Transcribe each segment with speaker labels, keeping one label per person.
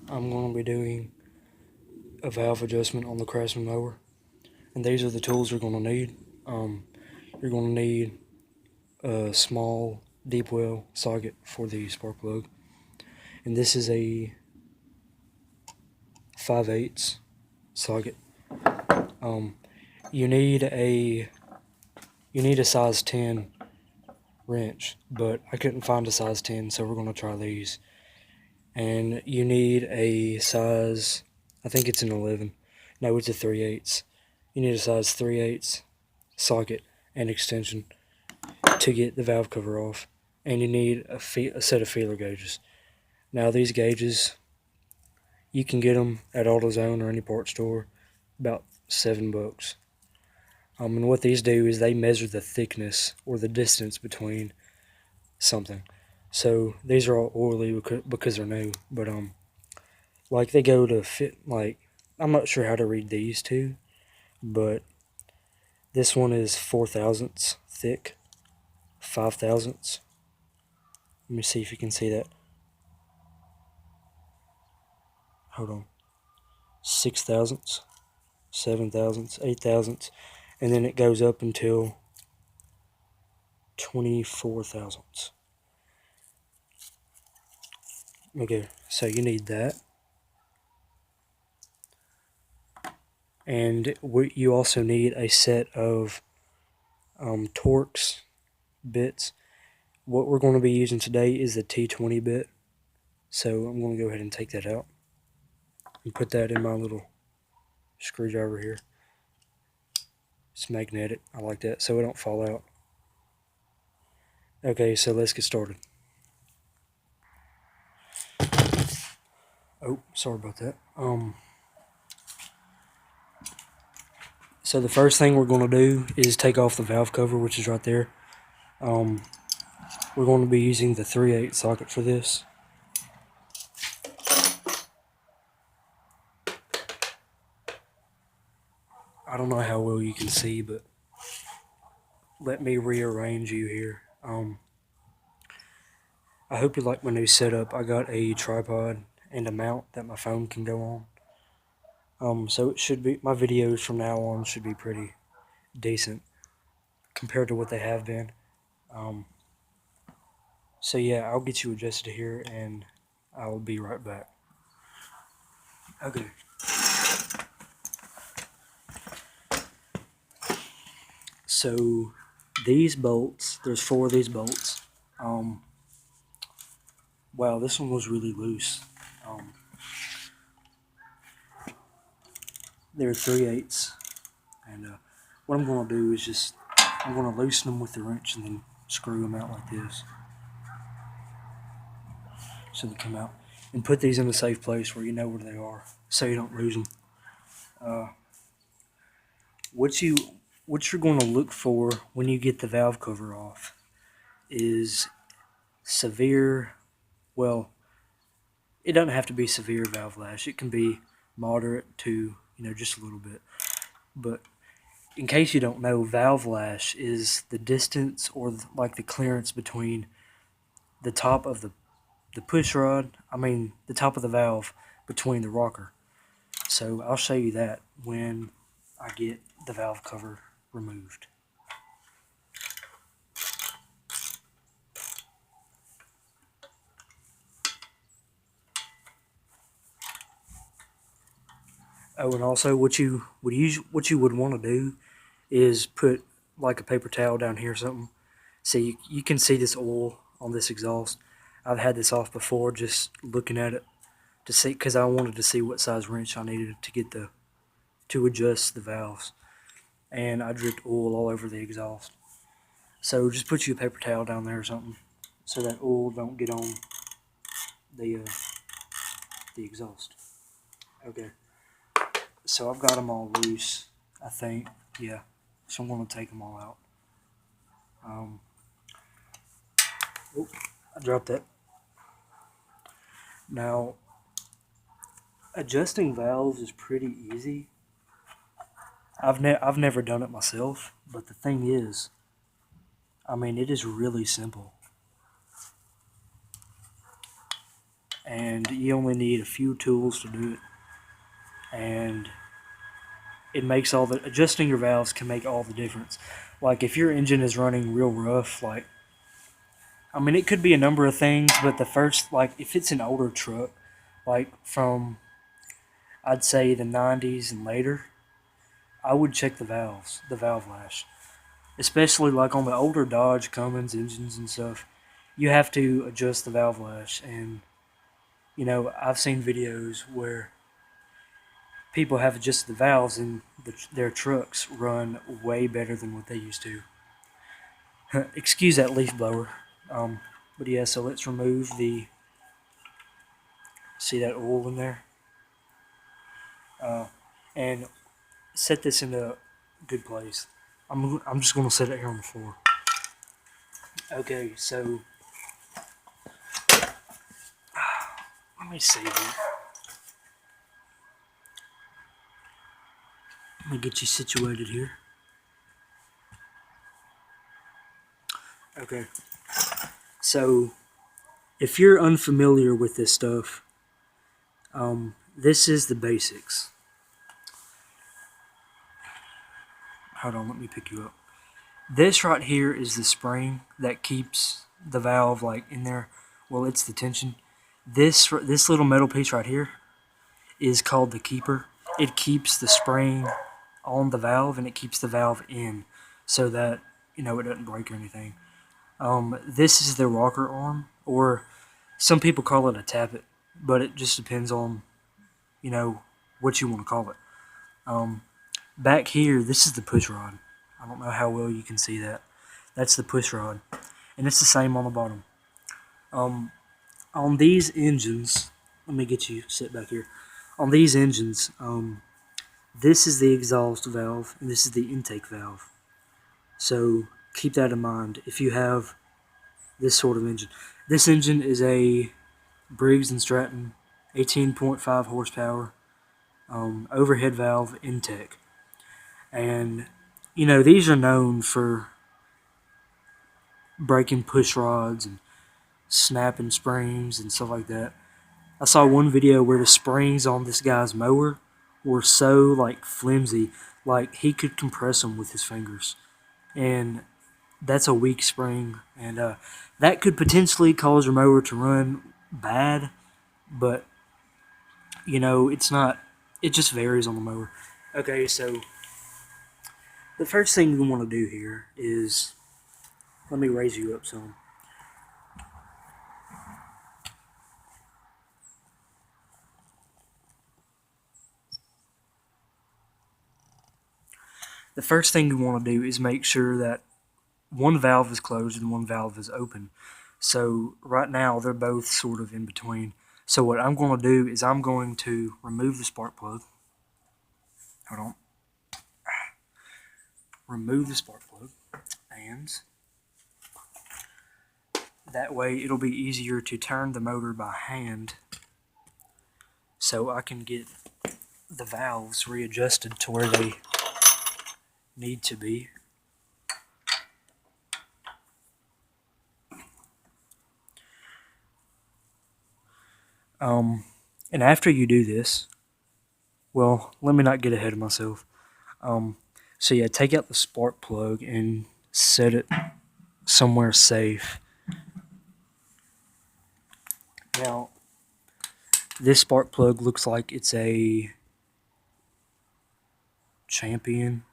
Speaker 1: I'm going to be doing a valve adjustment on the Craftsman mower, and these are the tools you're going to need. You're going to need a small deep well socket for the spark plug, and this is a 5/8 socket. You need a size 10 wrench, but I couldn't find a size 10, so we're going to try these. And you need a size, I think it's an 11. No, it's a 3/8. You need a size 3/8 socket and extension to get the valve cover off. And you need a set of feeler gauges. Now these gauges, you can get them at AutoZone or any parts store, about $7. And what these do is they measure the thickness or the distance between something. So these are all oily because they're new, but like they go to fit, like, I'm not sure how to read these two, but this one is 4 thousandths thick, 5 thousandths. Let me see if you can see that. Hold on. 6 thousandths, 7 thousandths, 8 thousandths, and then it goes up until 24 thousandths. Okay, so you need that. And you also need a set of torx bits. What we're going to be using today is the T20 bit. So I'm going to go ahead and take that out and put that in my little screwdriver here. It's magnetic. I like that so it don't fall out. Okay, so let's get started. Oh, sorry about that. So the first thing we're going to do is take off the valve cover, which is right there. We're going to be using the 3/8 socket for this. I don't know how well you can see, but let me rearrange you here. I hope you like my new setup. I got a tripod and a mount that my phone can go on. So it should be, my videos from now on should be pretty decent compared to what they have been. So yeah, I'll get you adjusted here and I'll be right back. Okay. So these bolts, there's 4 of these bolts. Wow, this one was really loose. They're 3/8, and what I'm going to do is I'm going to loosen them with the wrench and then screw them out like this, so they come out. And put these in a safe place where you know where they are, so you don't lose them. What you're going to look for when you get the valve cover off is severe, well, it doesn't have to be severe valve lash. It can be moderate to, just a little bit. But in case you don't know, valve lash is the distance or like the clearance between the top of the push rod, the top of the valve between the rocker. So I'll show you that when I get the valve cover removed. Oh, and also what you would want to do is put like a paper towel down here or something. So you can see this oil on this exhaust. I've had this off before, just looking at it to see, because I wanted to see what size wrench I needed to get to adjust the valves, and I dripped oil all over the exhaust. So just put you a paper towel down there or something, so that oil don't get on the exhaust. Okay. So I've got them all loose, I think. Yeah. So I'm going to take them all out. Oh, I dropped that. Now, adjusting valves is pretty easy. I've never done it myself, but the thing is, it is really simple. and you only need a few tools to do it. And it makes all the adjusting your valves can make all the difference. Like if your engine is running real rough, like I mean it could be a number of things, but the first, like if it's an older truck, like from I'd say the 90s and later, I would check the valves, the valve lash. Especially like on the older Dodge Cummins engines and stuff, you have to adjust the valve lash. And you know, I've seen videos where people have adjusted the valves and their trucks run way better than what they used to. Excuse that leaf blower. But yeah, so let's remove the, see that oil in there? And set this in a good place. I'm just going to set it here on the floor. Okay, so let me see here. Let me get you situated here. Okay, so if you're unfamiliar with this stuff, this is the basics. Hold on, let me pick you up. This right here is the spring that keeps the valve like in there. Well, it's the tension. This little metal piece right here is called the keeper. It keeps the spring on the valve and it keeps the valve in so that, you know, it doesn't break or anything. This is the rocker arm, or some people call it a tappet, but it just depends on, you know, what you want to call it. Back here, this is the push rod. I don't know how well you can see that. That's the push rod, and it's the same on the bottom. On these engines, let me get you sit back here. On these engines, this is the exhaust valve, and this is the intake valve. So keep that in mind if you have this sort of engine. This engine is a Briggs and Stratton 18.5 horsepower overhead valve Intek. And, you know, these are known for breaking push rods and snapping springs and stuff like that. I saw one video where the springs on this guy's mower were so, like, flimsy, like he could compress them with his fingers. And that's a weak spring, and that could potentially cause your mower to run bad, but, you know, it's not, it just varies on the mower. Okay, so the first thing you want to do here is, let me raise you up some. The first thing you want to do is make sure that one valve is closed and one valve is open. So right now they're both sort of in between. So what I'm going to do is I'm going to remove the spark plug. Hold on. Remove the spark plug, and that way it'll be easier to turn the motor by hand so I can get the valves readjusted to where they need to be. And after you do this, well, let me not get ahead of myself. So yeah, take out the spark plug and set it somewhere safe. Now, this spark plug looks like it's a Champion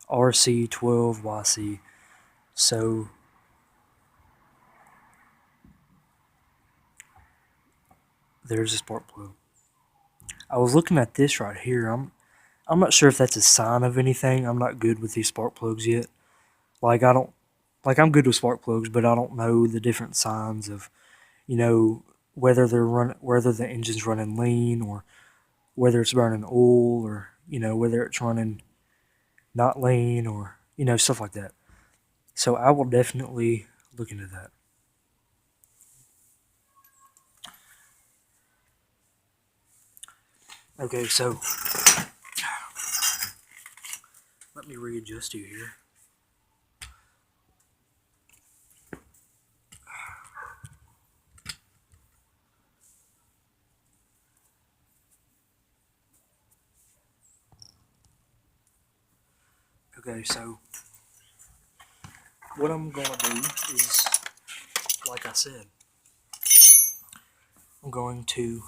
Speaker 1: RC12YC. So there's a spark plug. I was looking at this right here. I'm not sure if that's a sign of anything. I'm not good with these spark plugs yet. Like I'm good with spark plugs, but I don't know the different signs of, you know, whether the engine's running lean, or whether it's burning oil, or, you know, whether it's running not lean, or, you know, stuff like that. So I will definitely look into that. Okay, so let me readjust you here. Okay, so what I'm going to do is, like I said, I'm going to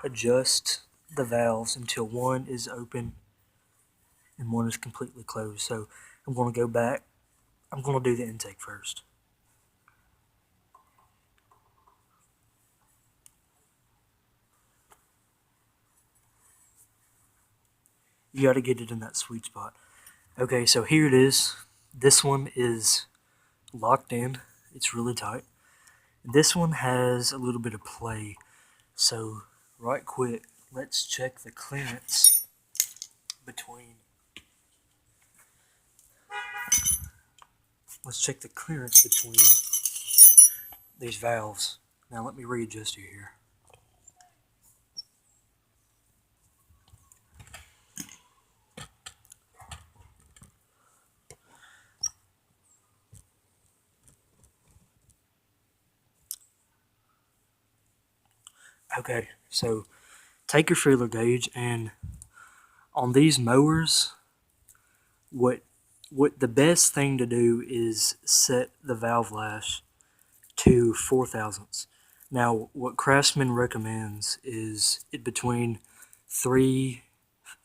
Speaker 1: adjust the valves until one is open and one is completely closed. So I'm going to go back. I'm going to do the intake first. You got to get it in that sweet spot. Okay, so here it is. This one is locked in. It's really tight. This one has a little bit of play. So right quick, let's check the clearance between these valves. Now let me readjust you here. Okay, so take your feeler gauge, and on these mowers, what the best thing to do is set the valve lash to 4 thousandths. Now, what Craftsman recommends is it between 3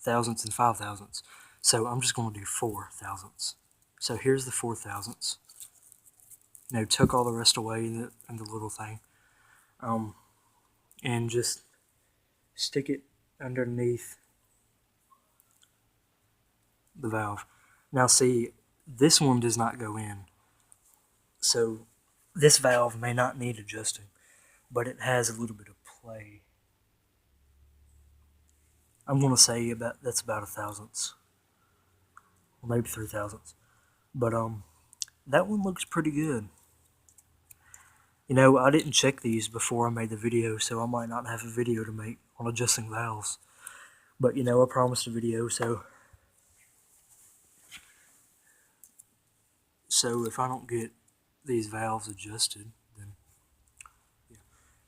Speaker 1: thousandths and 5 thousandths. So I'm just going to do 4 thousandths. So here's the 4 thousandths. You know, tuck all the rest away in the little thing, and just stick it underneath the valve. Now see, this one does not go in, so this valve may not need adjusting, but it has a little bit of play. I'm going to say that's about 1 thousandths, or maybe 3 thousandths. But that one looks pretty good. You know, I didn't check these before I made the video, so I might not have a video to make on adjusting valves. But you know, I promised a video, so if I don't get these valves adjusted, then yeah.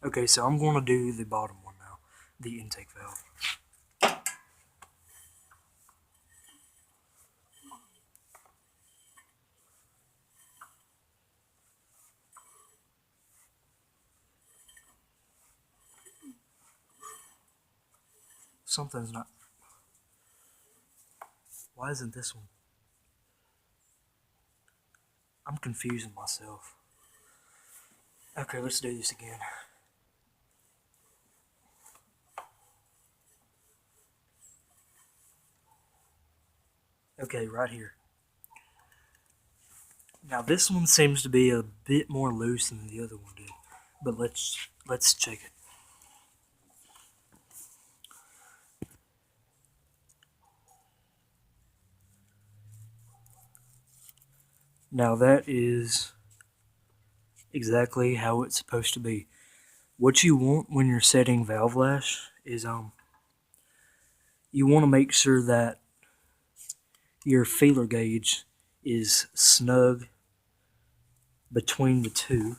Speaker 1: Okay, so I'm going to do the bottom one now, the intake valve. Something's not. Why isn't this one? I'm confusing myself. Okay, let's do this again. Okay, right here. Now this one seems to be a bit more loose than the other one did, but let's check it. Now that is exactly how it's supposed to be. What you want when you're setting valve lash is you want to make sure that your feeler gauge is snug between the two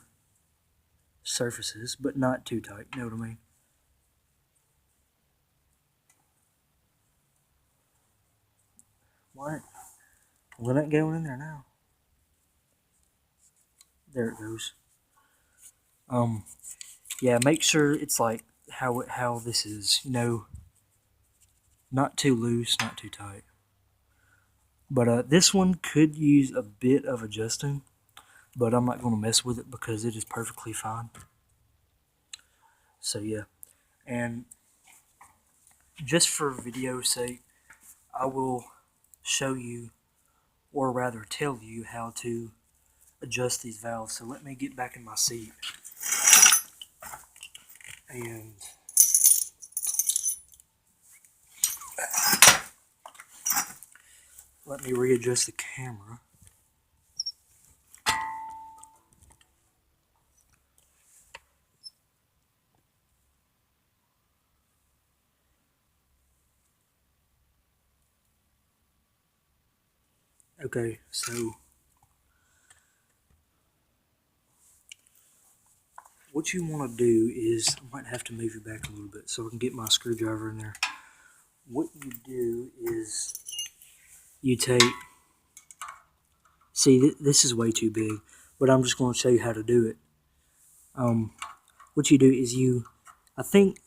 Speaker 1: surfaces, but not too tight, you know what I mean? What? Well, it ain't going in there now. There it goes. Yeah, make sure it's like how this is, you know, not too loose, not too tight. But this one could use a bit of adjusting, but I'm not going to mess with it because it is perfectly fine. So yeah, and just for video's sake, I will show you, or rather tell you, how to adjust these valves. So let me get back in my seat and let me readjust the camera. Okay, so what you want to do is, I might have to move you back a little bit so I can get my screwdriver in there. What you do is you take, see, this is way too big, but I'm just going to show you how to do it. What you do is I think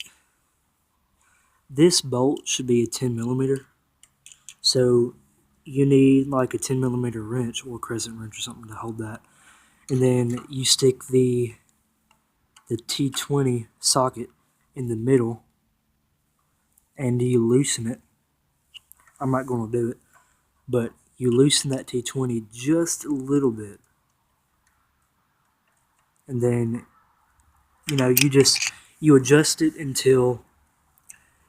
Speaker 1: this bolt should be a 10 millimeter. So you need like a 10 millimeter wrench or crescent wrench or something to hold that. And then you stick the T20 socket in the middle and you loosen it. I'm not going to do it, but you loosen that T20 just a little bit. And then, you adjust it until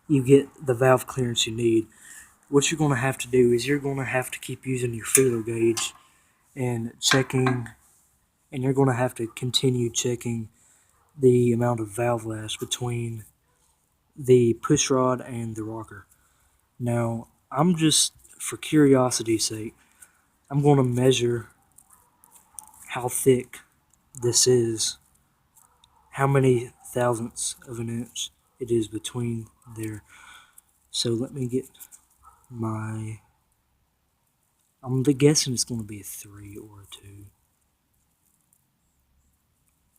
Speaker 1: you get the valve clearance you need. What you're going to have to do is you're going to have to keep using your feeler gauge and checking, and you're going to have to continue checking the amount of valve lash between the push rod and the rocker. Now, I'm just, for curiosity's sake, I'm going to measure how thick this is, how many thousandths of an inch it is between there. So let me get my, I'm guessing it's going to be a 3 or a 2.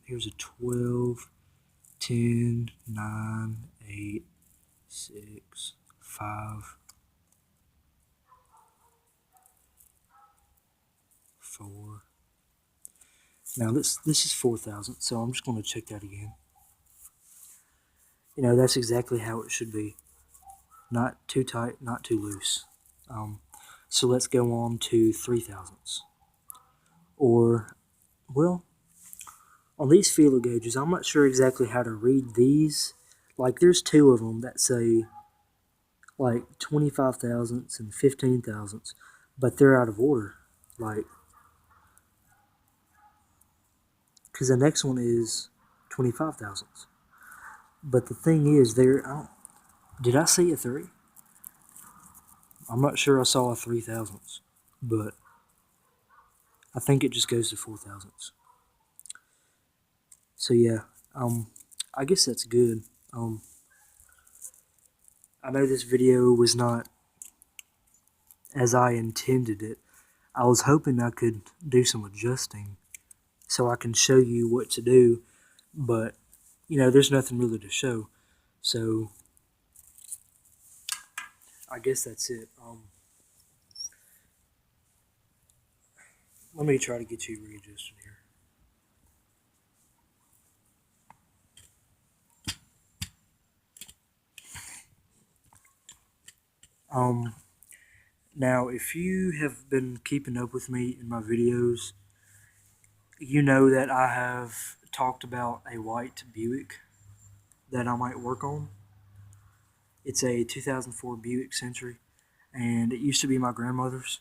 Speaker 1: Here's a 12, 10, 9, 8, 6, 5, 4. Now this is 4,000, so I'm just going to check that again. That's exactly how it should be. Not too tight, not too loose. So let's go on to 3,000ths. Or, well, on these feeler gauges, I'm not sure exactly how to read these. Like, there's 2 of them that say, like, 25 thousandths and 15 thousandths, but they're out of order. Like, because the next one is 25 thousandths. But the thing is, did I see a 3? I'm not sure I saw a 3 thousandths, but I think it just goes to 4 thousandths. So yeah, I guess that's good. I know this video was not as I intended it. I was hoping I could do some adjusting so I can show you what to do, but there's nothing really to show. So I guess that's it. Let me try to get you readjusted here. Now, if you have been keeping up with me in my videos, you know that I have talked about a white Buick that I might work on. It's a 2004 Buick Century, and it used to be my grandmother's,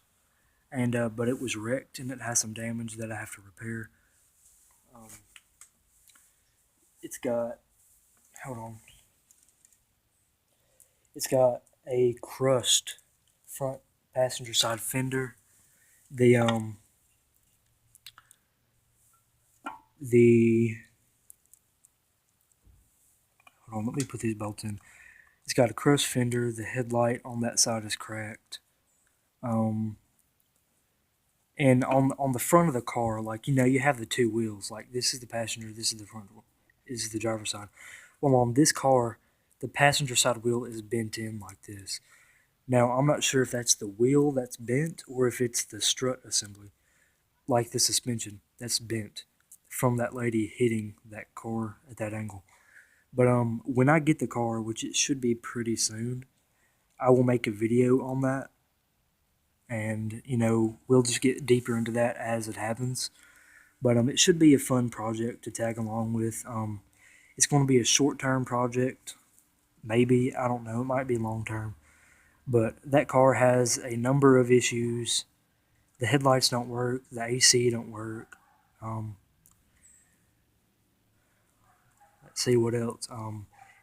Speaker 1: and but it was wrecked and it has some damage that I have to repair. It's got, hold on, it's got a crushed front passenger side fender. The hold on, let me put these bolts in. It's got a crushed fender. The headlight on that side is cracked. And on the front of the car, like, you have the 2 wheels. Like, this is the passenger, this is the front, this is the driver's side. Well, on this car, the passenger side wheel is bent in like this. Now, I'm not sure if that's the wheel that's bent or if it's the strut assembly, like the suspension that's bent from that lady hitting that car at that angle. But when I get the car, which it should be pretty soon, I will make a video on that. And, we'll just get deeper into that as it happens. But it should be a fun project to tag along with. It's going to be a short-term project. Maybe, I don't know, it might be long-term. But that car has a number of issues. The headlights don't work. The AC don't work. Let's see what else.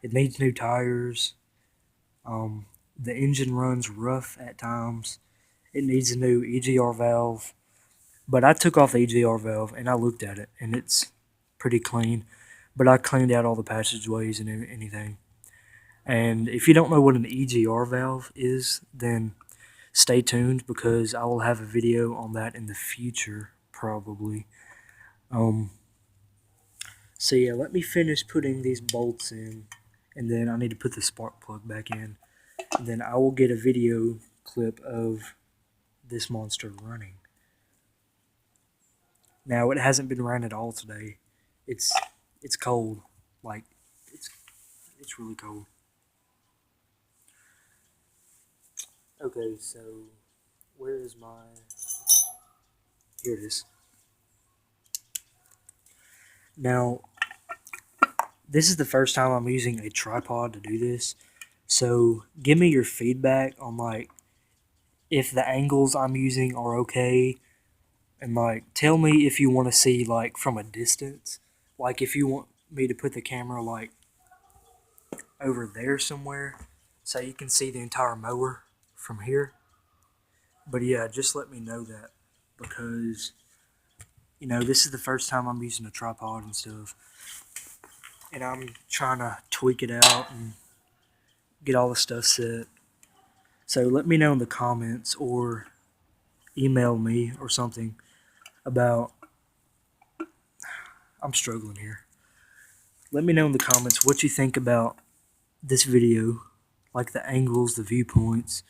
Speaker 1: It needs new tires. The engine runs rough at times. It needs a new EGR valve. But I took off the EGR valve and I looked at it and it's pretty clean. But I cleaned out all the passageways and anything. And if you don't know what an EGR valve is, then stay tuned because I will have a video on that in the future, probably. So yeah, let me finish putting these bolts in, and then I need to put the spark plug back in. And then I will get a video clip of this monster running. Now it hasn't been running at all today. It's cold. Like it's really cold. Okay, so where is my... Here it is. Now, this is the first time I'm using a tripod to do this. So give me your feedback on like if the angles I'm using are okay, and like tell me if you want to see like from a distance. Like if you want me to put the camera like over there somewhere so you can see the entire mower from here. But yeah, just let me know that because, you know, this is the first time I'm using a tripod and stuff. And I'm trying to tweak it out and get all the stuff set. So let me know in the comments or email me or something about... I'm struggling here. Let me know in the comments what you think about this video, like the angles, the viewpoints,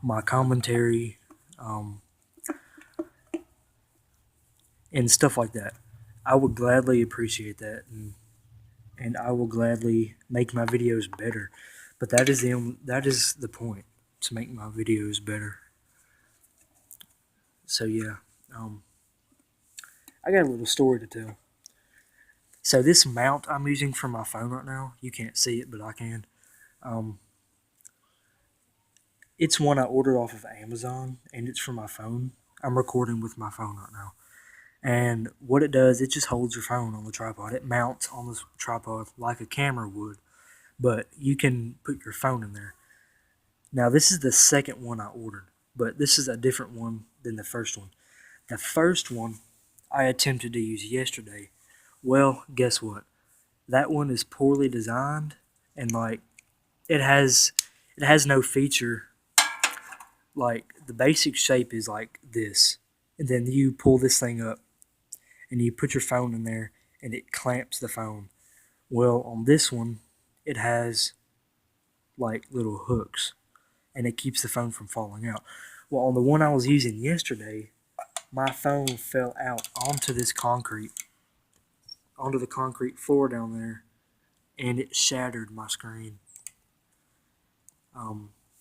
Speaker 1: my commentary, and stuff like that. I would gladly appreciate that, and I will gladly make my videos better. But that is the point, to make my videos better. So yeah, I got a little story to tell. So this mount I'm using for my phone right now, you can't see it, but I can. It's one I ordered off of Amazon, and it's for my phone. I'm recording with my phone right now. And what it does, it just holds your phone on the tripod. It mounts on the tripod like a camera would, but you can put your phone in there. Now, this is the second one I ordered, but this is a different one than the first one. The first one I attempted to use yesterday. Well, guess what? That one is poorly designed, and like it has no feature. Like the basic shape is like this, and then you pull this thing up and you put your phone in there and it clamps the phone. Well, on this one it has like little hooks and it keeps the phone from falling out. Well, on the one I was using yesterday, my phone fell out onto the concrete floor down there, and it shattered my screen.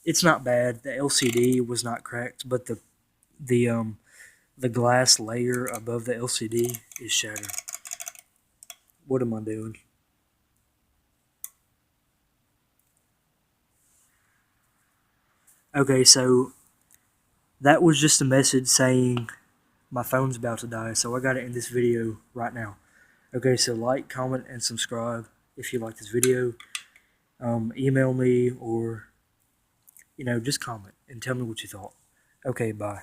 Speaker 1: It's not bad. The LCD was not cracked, but the glass layer above the LCD is shattered. What am I doing? Okay, so that was just a message saying my phone's about to die, so I gotta end this video right now. Okay, so like, comment, and subscribe if you like this video. Email me or, you know, just comment and tell me what you thought. Okay, bye.